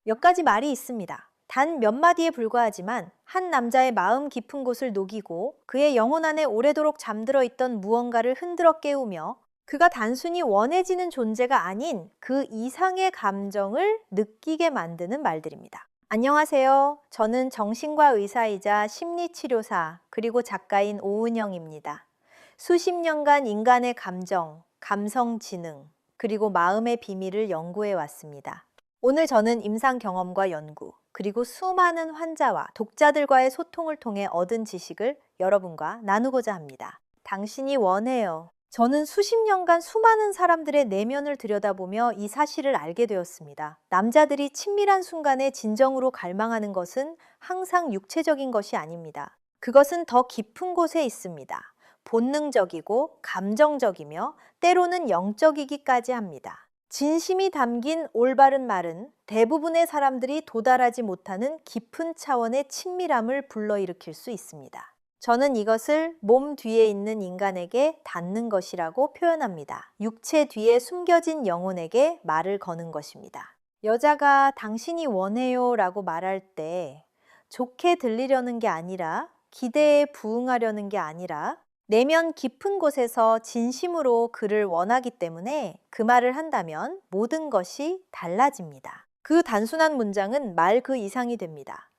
몇 가지 말이 있습니다. 단 몇 마디에 불과하지만 한 남자의 마음 깊은 곳을 녹이고 그의 영혼 안에 오래도록 잠들어 있던 무언가를 흔들어 깨우며 그가 단순히 원해지는 존재가 아닌 그 이상의 감정을 느끼게 만드는 말들입니다. 안녕하세요. 저는 정신과 의사이자 심리치료사 그리고 작가인 오은영입니다. 수십 년간 인간의 감정, 감성 지능, 그리고 마음의 비밀을 연구해 왔습니다. 오늘 저는 임상 경험과 연구, 그리고 수많은 환자와 독자들과의 소통을 통해 얻은 지식을 여러분과 나누고자 합니다. 당신이 원해요. 저는 수십 년간 수많은 사람들의 내면을 들여다보며 이 사실을 알게 되었습니다. 남자들이 친밀한 순간에 진정으로 갈망하는 것은 항상 육체적인 것이 아닙니다. 그것은 더 깊은 곳에 있습니다. 본능적이고 감정적이며 때로는 영적이기까지 합니다. 진심이 담긴 올바른 말은 대부분의 사람들이 도달하지 못하는 깊은 차원의 친밀함을 불러일으킬 수 있습니다. 저는 이것을 몸 뒤에 있는 인간에게 닿는 것이라고 표현합니다. 육체 뒤에 숨겨진 영혼에게 말을 거는 것입니다. 여자가 당신이 원해요 라고 말할 때 좋게 들리려는 게 아니라 기대에 부응하려는 게 아니라 내면 깊은 곳에서 진심으로 그를 원하기 때문에 그 말을 한다면 모든 것이 달라집니다. 그 단순한 문장은 말 그 이상이 됩니다.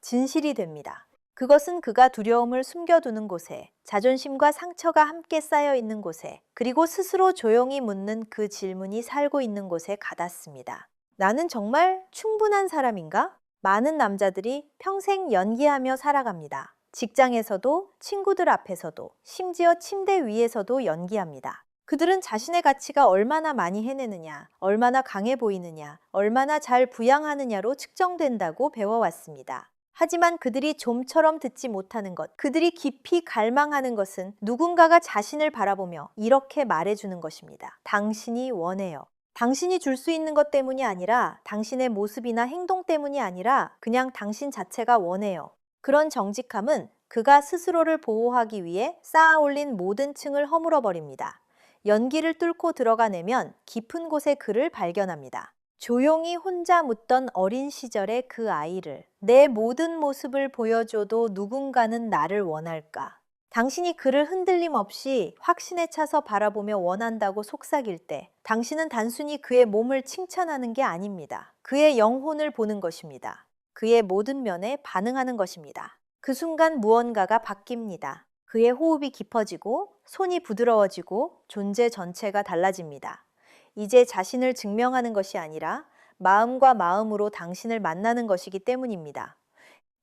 진실이 됩니다. 그것은 그가 두려움을 숨겨두는 곳에, 자존심과 상처가 함께 쌓여 있는 곳에, 그리고 스스로 조용히 묻는 그 질문이 살고 있는 곳에 가닿습니다. 나는 정말 충분한 사람인가? 많은 남자들이 평생 연기하며 살아갑니다. 직장에서도, 친구들 앞에서도, 심지어 침대 위에서도 연기합니다. 그들은 자신의 가치가 얼마나 많이 해내느냐, 얼마나 강해 보이느냐, 얼마나 잘 부양하느냐로 측정된다고 배워왔습니다. 하지만 그들이 좀처럼 듣지 못하는 것, 그들이 깊이 갈망하는 것은 누군가가 자신을 바라보며 이렇게 말해주는 것입니다. 당신이 원해요. 당신이 줄 수 있는 것 때문이 아니라, 당신의 모습이나 행동 때문이 아니라 그냥 당신 자체가 원해요. 그런 정직함은 그가 스스로를 보호하기 위해 쌓아올린 모든 층을 허물어버립니다. 연기를 뚫고 들어가내면 깊은 곳의 그를 발견합니다. 조용히 혼자 묻던 어린 시절의 그 아이를, 내 모든 모습을 보여줘도 누군가는 나를 원할까? 당신이 그를 흔들림 없이 확신에 차서 바라보며 원한다고 속삭일 때 당신은 단순히 그의 몸을 칭찬하는 게 아닙니다. 그의 영혼을 보는 것입니다. 그의 모든 면에 반응하는 것입니다. 그 순간 무언가가 바뀝니다. 그의 호흡이 깊어지고 손이 부드러워지고 존재 전체가 달라집니다. 이제 자신을 증명하는 것이 아니라 마음과 마음으로 당신을 만나는 것이기 때문입니다.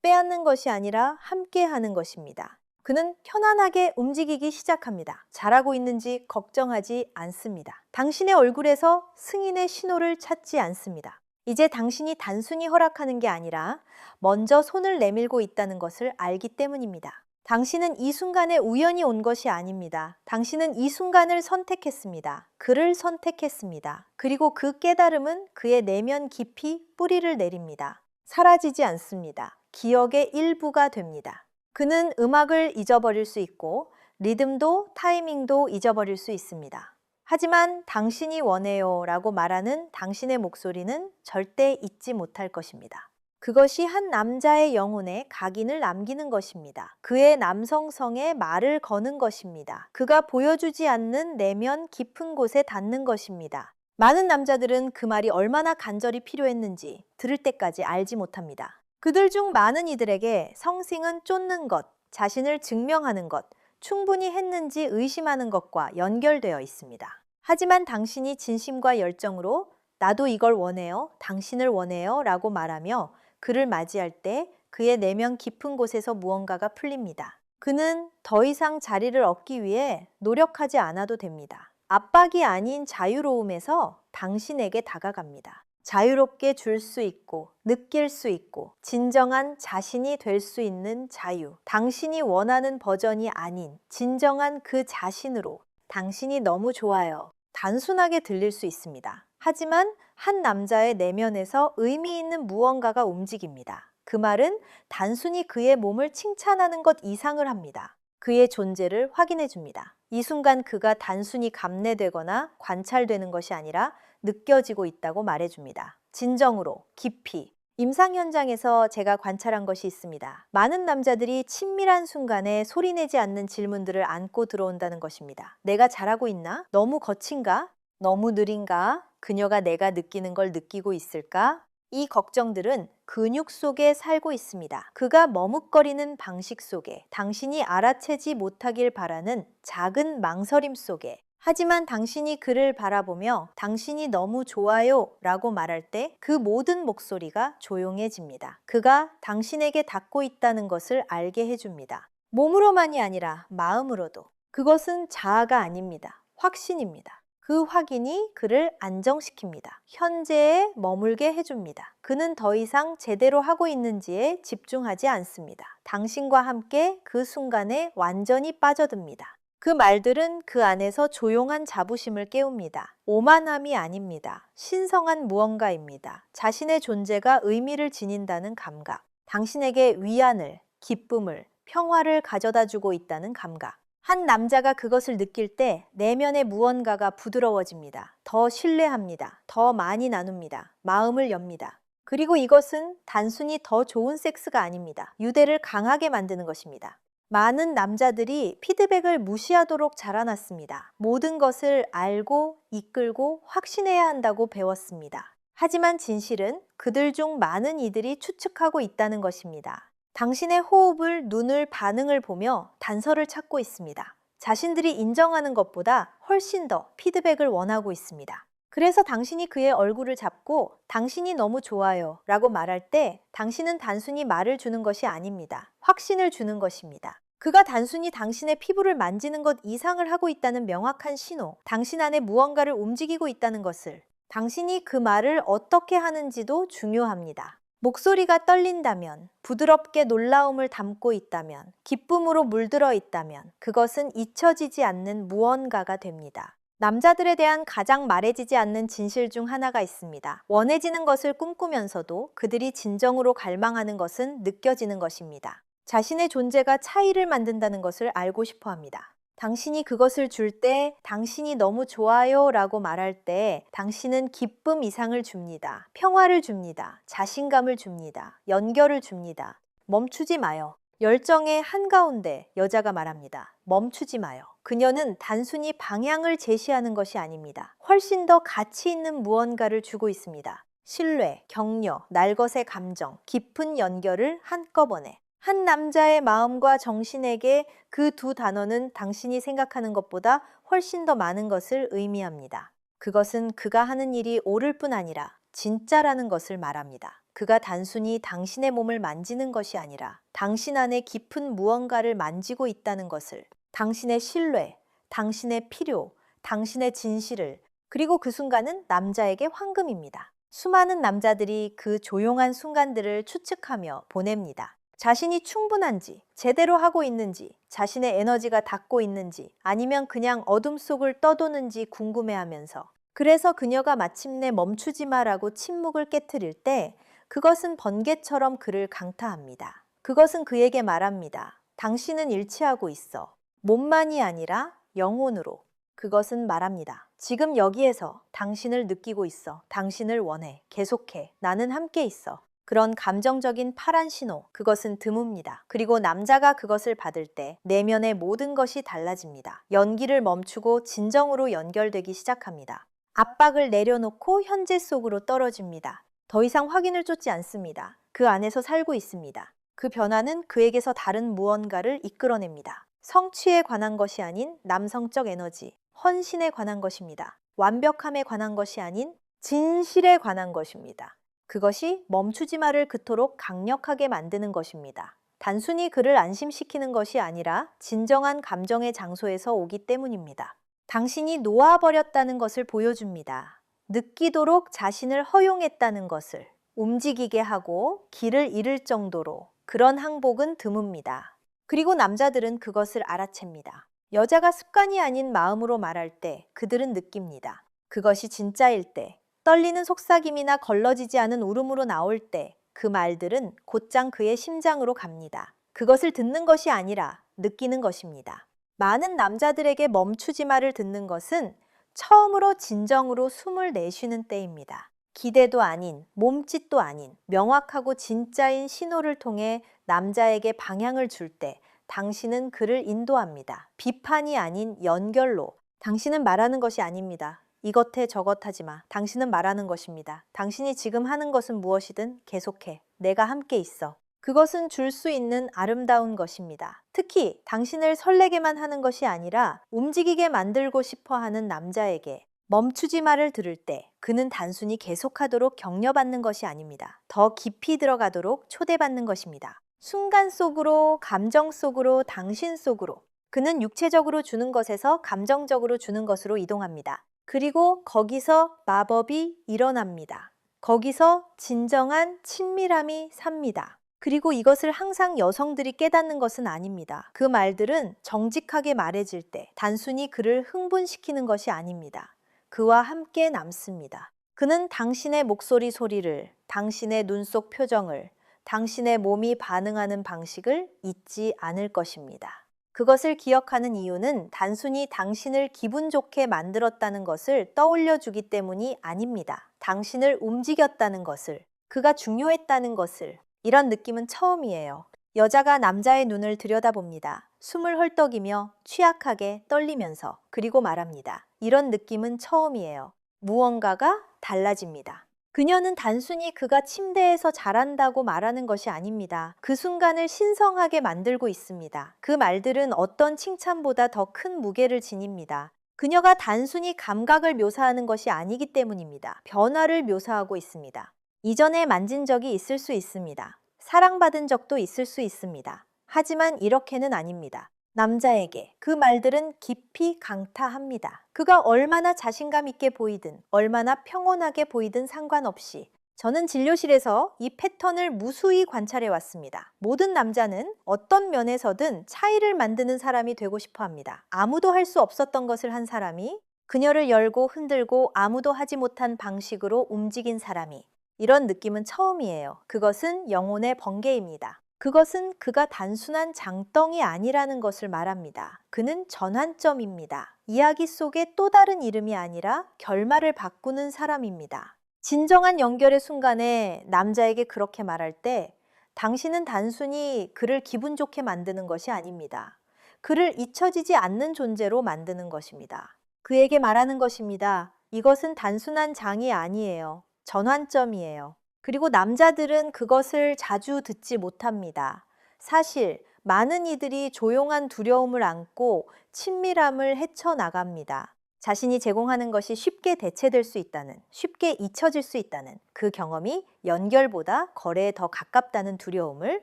빼앗는 것이 아니라 함께 하는 것입니다. 그는 편안하게 움직이기 시작합니다. 잘하고 있는지 걱정하지 않습니다. 당신의 얼굴에서 승인의 신호를 찾지 않습니다. 이제 당신이 단순히 허락하는 게 아니라 먼저 손을 내밀고 있다는 것을 알기 때문입니다. 당신은 이 순간에 우연히 온 것이 아닙니다. 당신은 이 순간을 선택했습니다. 그를 선택했습니다. 그리고 그 깨달음은 그의 내면 깊이 뿌리를 내립니다. 사라지지 않습니다. 기억의 일부가 됩니다. 그는 음악을 잊어버릴 수 있고 리듬도 타이밍도 잊어버릴 수 있습니다. 하지만 당신이 원해요 라고 말하는 당신의 목소리는 절대 잊지 못할 것입니다. 그것이 한 남자의 영혼에 각인을 남기는 것입니다. 그의 남성성에 말을 거는 것입니다. 그가 보여주지 않는 내면 깊은 곳에 닿는 것입니다. 많은 남자들은 그 말이 얼마나 간절히 필요했는지 들을 때까지 알지 못합니다. 그들 중 많은 이들에게 성싱은 쫓는 것, 자신을 증명하는 것, 충분히 했는지 의심하는 것과 연결되어 있습니다. 하지만 당신이 진심과 열정으로 나도 이걸 원해요, 당신을 원해요 라고 말하며 그를 맞이할 때 그의 내면 깊은 곳에서 무언가가 풀립니다. 그는 더 이상 자리를 얻기 위해 노력하지 않아도 됩니다. 압박이 아닌 자유로움에서 당신에게 다가갑니다. 자유롭게 줄 수 있고 느낄 수 있고 진정한 자신이 될 수 있는 자유. 당신이 원하는 버전이 아닌 진정한 그 자신으로 당신이 너무 좋아요. 단순하게 들릴 수 있습니다. 하지만 한 남자의 내면에서 의미 있는 무언가가 움직입니다. 그 말은 단순히 그의 몸을 칭찬하는 것 이상을 합니다. 그의 존재를 확인해 줍니다. 이 순간 그가 단순히 감내되거나 관찰되는 것이 아니라 느껴지고 있다고 말해 줍니다. 진정으로, 깊이. 임상 현장에서 제가 관찰한 것이 있습니다. 많은 남자들이 친밀한 순간에 소리내지 않는 질문들을 안고 들어온다는 것입니다. 내가 잘하고 있나? 너무 거친가? 너무 느린가? 그녀가 내가 느끼는 걸 느끼고 있을까? 이 걱정들은 근육 속에 살고 있습니다. 그가 머뭇거리는 방식 속에, 당신이 알아채지 못하길 바라는 작은 망설임 속에. 하지만 당신이 그를 바라보며 당신이 너무 좋아요 라고 말할 때 그 모든 목소리가 조용해집니다. 그가 당신에게 닿고 있다는 것을 알게 해줍니다. 몸으로만이 아니라 마음으로도. 그것은 자아가 아닙니다. 확신입니다. 그 확인이 그를 안정시킵니다. 현재에 머물게 해줍니다. 그는 더 이상 제대로 하고 있는지에 집중하지 않습니다. 당신과 함께 그 순간에 완전히 빠져듭니다. 그 말들은 그 안에서 조용한 자부심을 깨웁니다. 오만함이 아닙니다. 신성한 무언가입니다. 자신의 존재가 의미를 지닌다는 감각. 당신에게 위안을, 기쁨을, 평화를 가져다 주고 있다는 감각. 한 남자가 그것을 느낄 때 내면의 무언가가 부드러워집니다. 더 신뢰합니다. 더 많이 나눕니다. 마음을 엽니다. 그리고 이것은 단순히 더 좋은 섹스가 아닙니다. 유대를 강하게 만드는 것입니다. 많은 남자들이 피드백을 무시하도록 자라났습니다. 모든 것을 알고 이끌고 확신해야 한다고 배웠습니다. 하지만 진실은 그들 중 많은 이들이 추측하고 있다는 것입니다. 당신의 호흡을, 눈을, 반응을 보며 단서를 찾고 있습니다. 자신들이 인정하는 것보다 훨씬 더 피드백을 원하고 있습니다. 그래서 당신이 그의 얼굴을 잡고 당신이 너무 좋아요 라고 말할 때 당신은 단순히 말을 주는 것이 아닙니다. 확신을 주는 것입니다. 그가 단순히 당신의 피부를 만지는 것 이상을 하고 있다는 명확한 신호, 당신 안에 무언가를 움직이고 있다는 것을, 당신이 그 말을 어떻게 하는지도 중요합니다. 목소리가 떨린다면, 부드럽게 놀라움을 담고 있다면, 기쁨으로 물들어 있다면 그것은 잊혀지지 않는 무언가가 됩니다. 남자들에 대한 가장 말해지지 않는 진실 중 하나가 있습니다. 원해지는 것을 꿈꾸면서도 그들이 진정으로 갈망하는 것은 느껴지는 것입니다. 자신의 존재가 차이를 만든다는 것을 알고 싶어 합니다. 당신이 그것을 줄 때, 당신이 너무 좋아요 라고 말할 때 당신은 기쁨 이상을 줍니다. 평화를 줍니다. 자신감을 줍니다. 연결을 줍니다. 멈추지 마요. 열정의 한가운데 여자가 말합니다. 멈추지 마요. 그녀는 단순히 방향을 제시하는 것이 아닙니다. 훨씬 더 가치 있는 무언가를 주고 있습니다. 신뢰, 격려, 날것의 감정, 깊은 연결을 한꺼번에. 한 남자의 마음과 정신에게 그 두 단어는 당신이 생각하는 것보다 훨씬 더 많은 것을 의미합니다. 그것은 그가 하는 일이 옳을 뿐 아니라 진짜라는 것을 말합니다. 그가 단순히 당신의 몸을 만지는 것이 아니라 당신 안에 깊은 무언가를 만지고 있다는 것을, 당신의 신뢰, 당신의 필요, 당신의 진실을, 그리고 그 순간은 남자에게 황금입니다. 수많은 남자들이 그 조용한 순간들을 추측하며 보냅니다. 자신이 충분한지, 제대로 하고 있는지, 자신의 에너지가 닿고 있는지, 아니면 그냥 어둠 속을 떠도는지 궁금해하면서. 그래서 그녀가 마침내 멈추지 마라고 침묵을 깨트릴 때 그것은 번개처럼 그를 강타합니다. 그것은 그에게 말합니다. 당신은 일치하고 있어. 몸만이 아니라 영혼으로. 그것은 말합니다. 지금 여기에서 당신을 느끼고 있어. 당신을 원해. 계속해. 나는 함께 있어. 그런 감정적인 파란 신호, 그것은 드뭅니다. 그리고 남자가 그것을 받을 때 내면의 모든 것이 달라집니다. 연기를 멈추고 진정으로 연결되기 시작합니다. 압박을 내려놓고 현재 속으로 떨어집니다. 더 이상 확인을 쫓지 않습니다. 그 안에서 살고 있습니다. 그 변화는 그에게서 다른 무언가를 이끌어냅니다. 성취에 관한 것이 아닌 남성적 에너지, 헌신에 관한 것입니다. 완벽함에 관한 것이 아닌 진실에 관한 것입니다. 그것이 멈추지 마를 그토록 강력하게 만드는 것입니다. 단순히 그를 안심시키는 것이 아니라 진정한 감정의 장소에서 오기 때문입니다. 당신이 놓아버렸다는 것을 보여줍니다. 느끼도록 자신을 허용했다는 것을, 움직이게 하고 길을 잃을 정도로. 그런 항복은 드뭅니다. 그리고 남자들은 그것을 알아챕니다. 여자가 습관이 아닌 마음으로 말할 때 그들은 느낍니다. 그것이 진짜일 때, 떨리는 속삭임이나 걸러지지 않은 울음으로 나올 때 그 말들은 곧장 그의 심장으로 갑니다. 그것을 듣는 것이 아니라 느끼는 것입니다. 많은 남자들에게 멈추지 마를 듣는 것은 처음으로 진정으로 숨을 내쉬는 때입니다. 기대도 아닌, 몸짓도 아닌 명확하고 진짜인 신호를 통해 남자에게 방향을 줄 때 당신은 그를 인도합니다. 비판이 아닌 연결로. 당신은 말하는 것이 아닙니다. 이것 해 저것 하지 마. 당신은 말하는 것입니다. 당신이 지금 하는 것은 무엇이든 계속해. 내가 함께 있어. 그것은 줄 수 있는 아름다운 것입니다. 특히 당신을 설레게만 하는 것이 아니라 움직이게 만들고 싶어 하는 남자에게 멈추지 마를 들을 때 그는 단순히 계속하도록 격려받는 것이 아닙니다. 더 깊이 들어가도록 초대받는 것입니다. 순간 속으로, 감정 속으로, 당신 속으로. 그는 육체적으로 주는 것에서 감정적으로 주는 것으로 이동합니다. 그리고 거기서 마법이 일어납니다. 거기서 진정한 친밀함이 삽니다. 그리고 이것을 항상 여성들이 깨닫는 것은 아닙니다. 그 말들은 정직하게 말해질 때 단순히 그를 흥분시키는 것이 아닙니다. 그와 함께 남습니다. 그는 당신의 목소리 소리를, 당신의 눈 속 표정을, 당신의 몸이 반응하는 방식을 잊지 않을 것입니다. 그것을 기억하는 이유는 단순히 당신을 기분 좋게 만들었다는 것을 떠올려 주기 때문이 아닙니다. 당신을 움직였다는 것을, 그가 중요했다는 것을. 이런 느낌은 처음이에요. 여자가 남자의 눈을 들여다봅니다. 숨을 헐떡이며 취약하게 떨리면서. 그리고 말합니다. 이런 느낌은 처음이에요. 무언가가 달라집니다. 그녀는 단순히 그가 침대에서 잘한다고 말하는 것이 아닙니다. 그 순간을 신성하게 만들고 있습니다. 그 말들은 어떤 칭찬보다 더 큰 무게를 지닙니다. 그녀가 단순히 감각을 묘사하는 것이 아니기 때문입니다. 변화를 묘사하고 있습니다. 이전에 만진 적이 있을 수 있습니다. 사랑받은 적도 있을 수 있습니다. 하지만 이렇게는 아닙니다. 남자에게 그 말들은 깊이 강타합니다. 그가 얼마나 자신감 있게 보이든 얼마나 평온하게 보이든 상관없이 저는 진료실에서 이 패턴을 무수히 관찰해 왔습니다. 모든 남자는 어떤 면에서든 차이를 만드는 사람이 되고 싶어 합니다. 아무도 할 수 없었던 것을 한 사람이, 그녀를 열고 흔들고 아무도 하지 못한 방식으로 움직인 사람이. 이런 느낌은 처음이에요. 그것은 영혼의 번개입니다. 그것은 그가 단순한 장덩이 아니라는 것을 말합니다. 그는 전환점입니다. 이야기 속의 또 다른 이름이 아니라 결말을 바꾸는 사람입니다. 진정한 연결의 순간에 남자에게 그렇게 말할 때 당신은 단순히 그를 기분 좋게 만드는 것이 아닙니다. 그를 잊혀지지 않는 존재로 만드는 것입니다. 그에게 말하는 것입니다. 이것은 단순한 장이 아니에요. 전환점이에요. 그리고 남자들은 그것을 자주 듣지 못합니다. 사실 많은 이들이 조용한 두려움을 안고 친밀함을 헤쳐나갑니다. 자신이 제공하는 것이 쉽게 대체될 수 있다는, 쉽게 잊혀질 수 있다는 그 경험이 연결보다 거래에 더 가깝다는 두려움을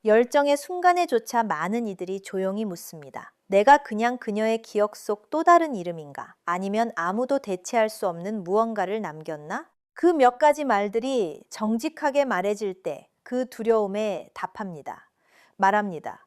열정의 순간에조차 많은 이들이 조용히 묻습니다. 내가 그냥 그녀의 기억 속 또 다른 이름인가? 아니면 아무도 대체할 수 없는 무언가를 남겼나? 그 몇 가지 말들이 정직하게 말해질 때 그 두려움에 답합니다. 말합니다.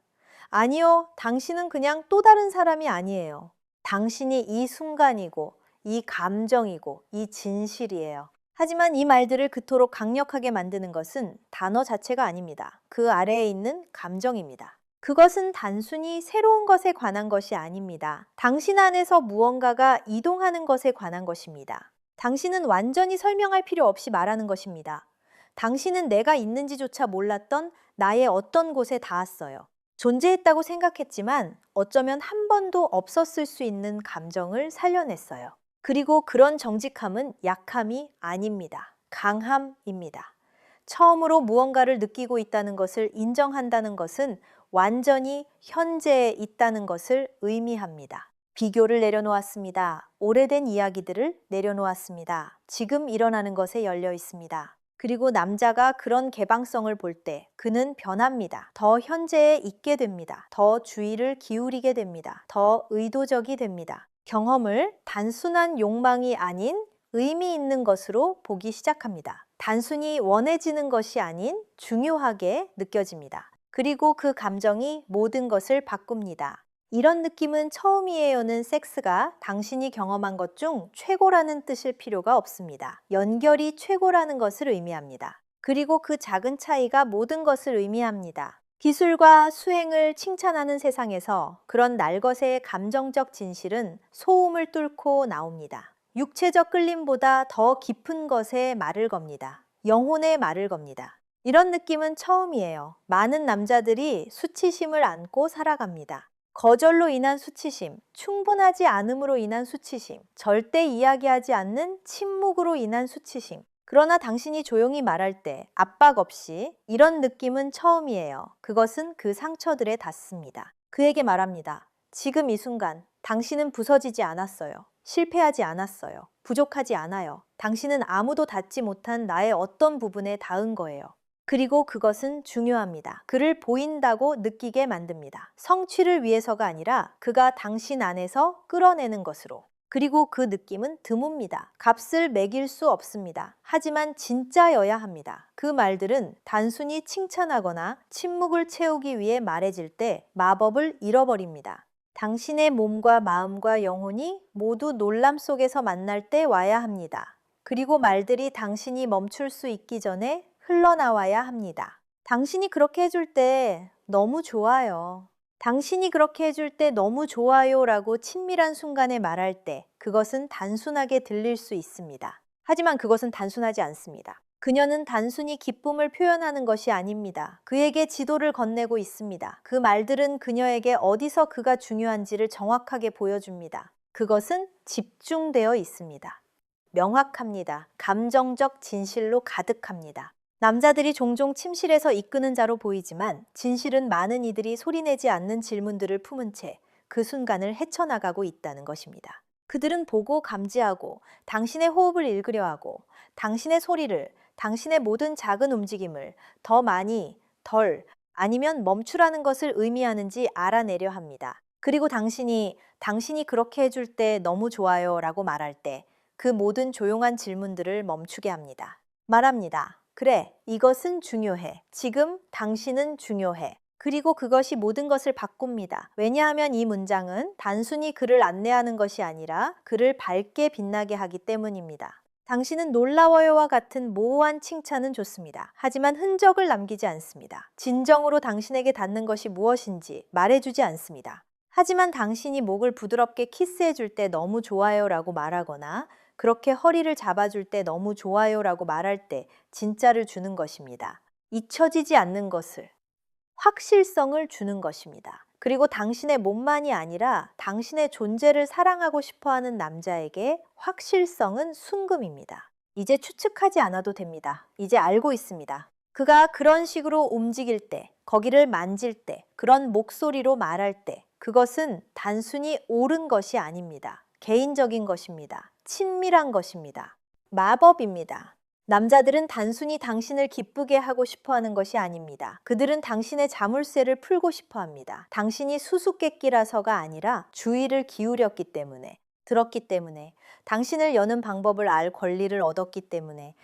아니요, 당신은 그냥 또 다른 사람이 아니에요. 당신이 이 순간이고, 이 감정이고, 이 진실이에요. 하지만 이 말들을 그토록 강력하게 만드는 것은 단어 자체가 아닙니다. 그 아래에 있는 감정입니다. 그것은 단순히 새로운 것에 관한 것이 아닙니다. 당신 안에서 무언가가 이동하는 것에 관한 것입니다. 당신은 완전히 설명할 필요 없이 말하는 것입니다. 당신은 내가 있는지조차 몰랐던 나의 어떤 곳에 닿았어요. 존재했다고 생각했지만 어쩌면 한 번도 없었을 수 있는 감정을 살려냈어요. 그리고 그런 정직함은 약함이 아닙니다. 강함입니다. 처음으로 무언가를 느끼고 있다는 것을 인정한다는 것은 완전히 현재에 있다는 것을 의미합니다. 비교를 내려놓았습니다. 오래된 이야기들을 내려놓았습니다. 지금 일어나는 것에 열려 있습니다. 그리고 남자가 그런 개방성을 볼 때 그는 변합니다. 더 현재에 있게 됩니다. 더 주의를 기울이게 됩니다. 더 의도적이 됩니다. 경험을 단순한 욕망이 아닌 의미 있는 것으로 보기 시작합니다. 단순히 원해지는 것이 아닌 중요하게 느껴집니다. 그리고 그 감정이 모든 것을 바꿉니다. 이런 느낌은 처음이에요는 섹스가 당신이 경험한 것 중 최고라는 뜻일 필요가 없습니다. 연결이 최고라는 것을 의미합니다. 그리고 그 작은 차이가 모든 것을 의미합니다. 기술과 수행을 칭찬하는 세상에서 그런 날것의 감정적 진실은 소음을 뚫고 나옵니다. 육체적 끌림보다 더 깊은 것에 말을 겁니다. 영혼에 말을 겁니다. 이런 느낌은 처음이에요. 많은 남자들이 수치심을 안고 살아갑니다. 거절로 인한 수치심, 충분하지 않음으로 인한 수치심, 절대 이야기하지 않는 침묵으로 인한 수치심. 그러나 당신이 조용히 말할 때 압박 없이 이런 느낌은 처음이에요. 그것은 그 상처들에 닿습니다. 그에게 말합니다. 지금 이 순간 당신은 부서지지 않았어요. 실패하지 않았어요. 부족하지 않아요. 당신은 아무도 닿지 못한 나의 어떤 부분에 닿은 거예요. 그리고 그것은 중요합니다. 그를 보인다고 느끼게 만듭니다. 성취를 위해서가 아니라 그가 당신 안에서 끌어내는 것으로. 그리고 그 느낌은 드뭅니다. 값을 매길 수 없습니다. 하지만 진짜여야 합니다. 그 말들은 단순히 칭찬하거나 침묵을 채우기 위해 말해질 때 마법을 잃어버립니다. 당신의 몸과 마음과 영혼이 모두 놀람 속에서 만날 때 와야 합니다. 그리고 말들이 당신이 멈출 수 있기 전에 흘러나와야 합니다. 당신이 그렇게 해줄 때 너무 좋아요. 당신이 그렇게 해줄 때 너무 좋아요 라고 친밀한 순간에 말할 때 그것은 단순하게 들릴 수 있습니다. 하지만 그것은 단순하지 않습니다. 그녀는 단순히 기쁨을 표현하는 것이 아닙니다. 그에게 지도를 건네고 있습니다. 그 말들은 그녀에게 어디서 그가 중요한지를 정확하게 보여줍니다. 그것은 집중되어 있습니다. 명확합니다. 감정적 진실로 가득합니다. 남자들이 종종 침실에서 이끄는 자로 보이지만 진실은 많은 이들이 소리내지 않는 질문들을 품은 채 그 순간을 헤쳐나가고 있다는 것입니다. 그들은 보고 감지하고 당신의 호흡을 읽으려 하고 당신의 소리를, 당신의 모든 작은 움직임을 더 많이, 덜, 아니면 멈추라는 것을 의미하는지 알아내려 합니다. 그리고 당신이 그렇게 해줄 때 너무 좋아요 라고 말할 때 그 모든 조용한 질문들을 멈추게 합니다. 말합니다. 그래, 이것은 중요해. 지금 당신은 중요해. 그리고 그것이 모든 것을 바꿉니다. 왜냐하면 이 문장은 단순히 그를 안내하는 것이 아니라 그를 밝게 빛나게 하기 때문입니다. 당신은 놀라워요와 같은 모호한 칭찬은 좋습니다. 하지만 흔적을 남기지 않습니다. 진정으로 당신에게 닿는 것이 무엇인지 말해주지 않습니다. 하지만 당신이 목을 부드럽게 키스해줄 때 너무 좋아요 라고 말하거나 그렇게 허리를 잡아줄 때 너무 좋아요 라고 말할 때 진짜를 주는 것입니다. 잊혀지지 않는 것을, 확실성을 주는 것입니다. 그리고 당신의 몸만이 아니라 당신의 존재를 사랑하고 싶어하는 남자에게 확실성은 순금입니다. 이제 추측하지 않아도 됩니다. 이제 알고 있습니다. 그가 그런 식으로 움직일 때, 거기를 만질 때, 그런 목소리로 말할 때 그것은 단순히 옳은 것이 아닙니다. 개인적인 것입니다. 친밀한 것입니다. 마법입니다. 남자들은 단순히 당신을 기쁘게 하고 싶어 하는 것이 아닙니다. 그들은 당신의 자물쇠를 풀고 싶어 합니다. 당신이 수수께끼라서가 아니라 주의를 기울였기 때문에, 들었기 때문에, 당신을 여는 방법을 알 권리를 얻었기 때문에,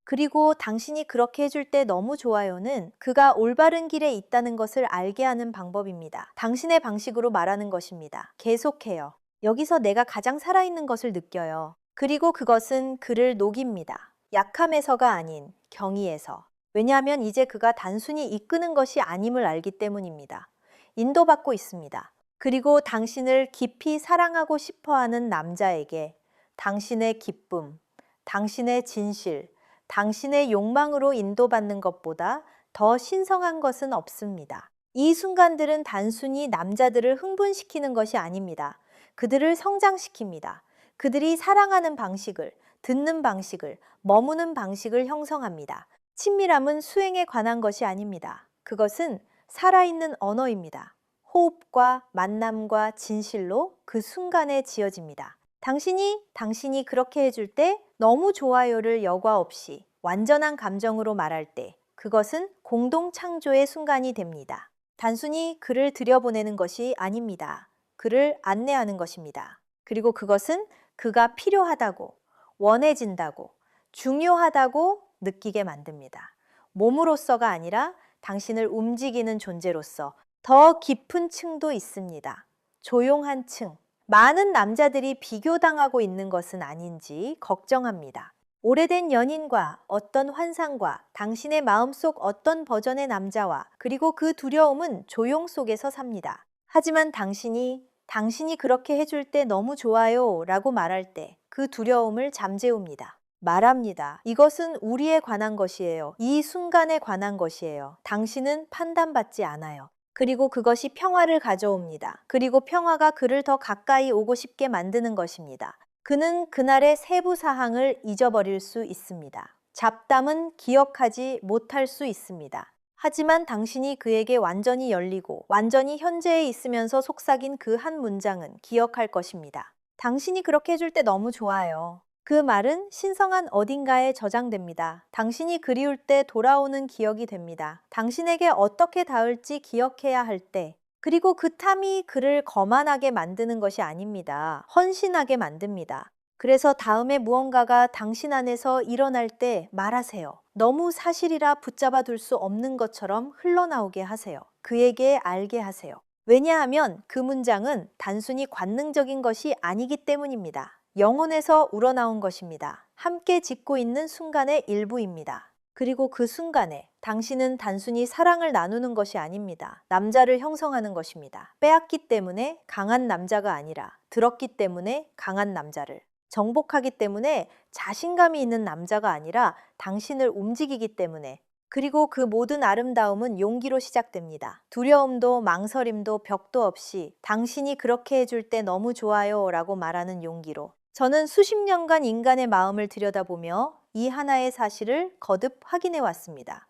그리고 당신이 그렇게 해줄 때 너무 좋아요는 그가 올바른 길에 있다는 것을 알게 하는 방법입니다. 당신의 방식으로 말하는 것입니다. 계속해요. 여기서 내가 가장 살아있는 것을 느껴요. 그리고 그것은 그를 녹입니다. 약함에서가 아닌 경의에서. 왜냐하면 이제 그가 단순히 이끄는 것이 아님을 알기 때문입니다. 인도받고 있습니다. 그리고 당신을 깊이 사랑하고 싶어하는 남자에게 당신의 기쁨, 당신의 진실, 당신의 욕망으로 인도받는 것보다 더 신성한 것은 없습니다. 이 순간들은 단순히 남자들을 흥분시키는 것이 아닙니다. 그들을 성장시킵니다. 그들이 사랑하는 방식을, 듣는 방식을, 머무는 방식을 형성합니다. 친밀함은 수행에 관한 것이 아닙니다. 그것은 살아있는 언어입니다. 호흡과 만남과 진실로 그 순간에 지어집니다. 당신이 그렇게 해줄 때 너무 좋아요를 여과 없이 완전한 감정으로 말할 때 그것은 공동 창조의 순간이 됩니다. 단순히 그를 들여보내는 것이 아닙니다. 그를 안내하는 것입니다. 그리고 그것은 그가 필요하다고, 원해진다고, 중요하다고 느끼게 만듭니다. 몸으로서가 아니라 당신을 움직이는 존재로서 더 깊은 층도 있습니다. 조용한 층. 많은 남자들이 비교당하고 있는 것은 아닌지 걱정합니다. 오래된 연인과 어떤 환상과 당신의 마음속 어떤 버전의 남자와 그리고 그 두려움은 조용 속에서 삽니다. 하지만 당신이 그렇게 해줄 때 너무 좋아요 라고 말할 때 그 두려움을 잠재웁니다. 말합니다. 이것은 우리에 관한 것이에요. 이 순간에 관한 것이에요. 당신은 판단받지 않아요. 그리고 그것이 평화를 가져옵니다. 그리고 평화가 그를 더 가까이 오고 싶게 만드는 것입니다. 그는 그날의 세부 사항을 잊어버릴 수 있습니다. 잡담은 기억하지 못할 수 있습니다. 하지만 당신이 그에게 완전히 열리고 완전히 현재에 있으면서 속삭인 그 한 문장은 기억할 것입니다. 당신이 그렇게 해줄 때 너무 좋아요. 그 말은 신성한 어딘가에 저장됩니다. 당신이 그리울 때 돌아오는 기억이 됩니다. 당신에게 어떻게 닿을지 기억해야 할 때, 그리고 그 탐이 그를 거만하게 만드는 것이 아닙니다. 헌신하게 만듭니다. 그래서 다음에 무언가가 당신 안에서 일어날 때 말하세요. 너무 사실이라 붙잡아 둘 수 없는 것처럼 흘러나오게 하세요. 그에게 알게 하세요. 왜냐하면 그 문장은 단순히 관능적인 것이 아니기 때문입니다. 영혼에서 우러나온 것입니다. 함께 짓고 있는 순간의 일부입니다. 그리고 그 순간에 당신은 단순히 사랑을 나누는 것이 아닙니다. 남자를 형성하는 것입니다. 빼앗기 때문에 강한 남자가 아니라 들었기 때문에 강한 남자를, 정복하기 때문에 자신감이 있는 남자가 아니라 당신을 움직이기 때문에, 그리고 그 모든 아름다움은 용기로 시작됩니다. 두려움도 망설임도 벽도 없이 당신이 그렇게 해줄 때 너무 좋아요 라고 말하는 용기로. 저는 수십 년간 인간의 마음을 들여다보며 이 하나의 사실을 거듭 확인해 왔습니다.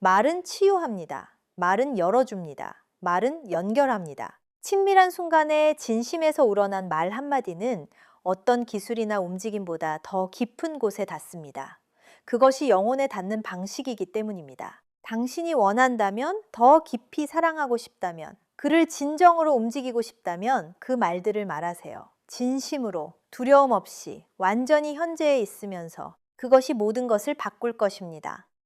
말은 치유합니다. 말은 열어줍니다. 말은 연결합니다. 친밀한 순간에 진심에서 우러난 말 한마디는 어떤 기술이나 움직임보다 더 깊은 곳에 닿습니다. 그것이 영혼에 닿는 방식이기 때문입니다. 당신이 원한다면, 더 깊이 사랑하고 싶다면, 그를 진정으로 움직이고 싶다면 그 말들을 말하세요. 진심으로, 두려움 없이, 완전히 현재에 있으면서 그것이 모든 것을 바꿀 것입니다.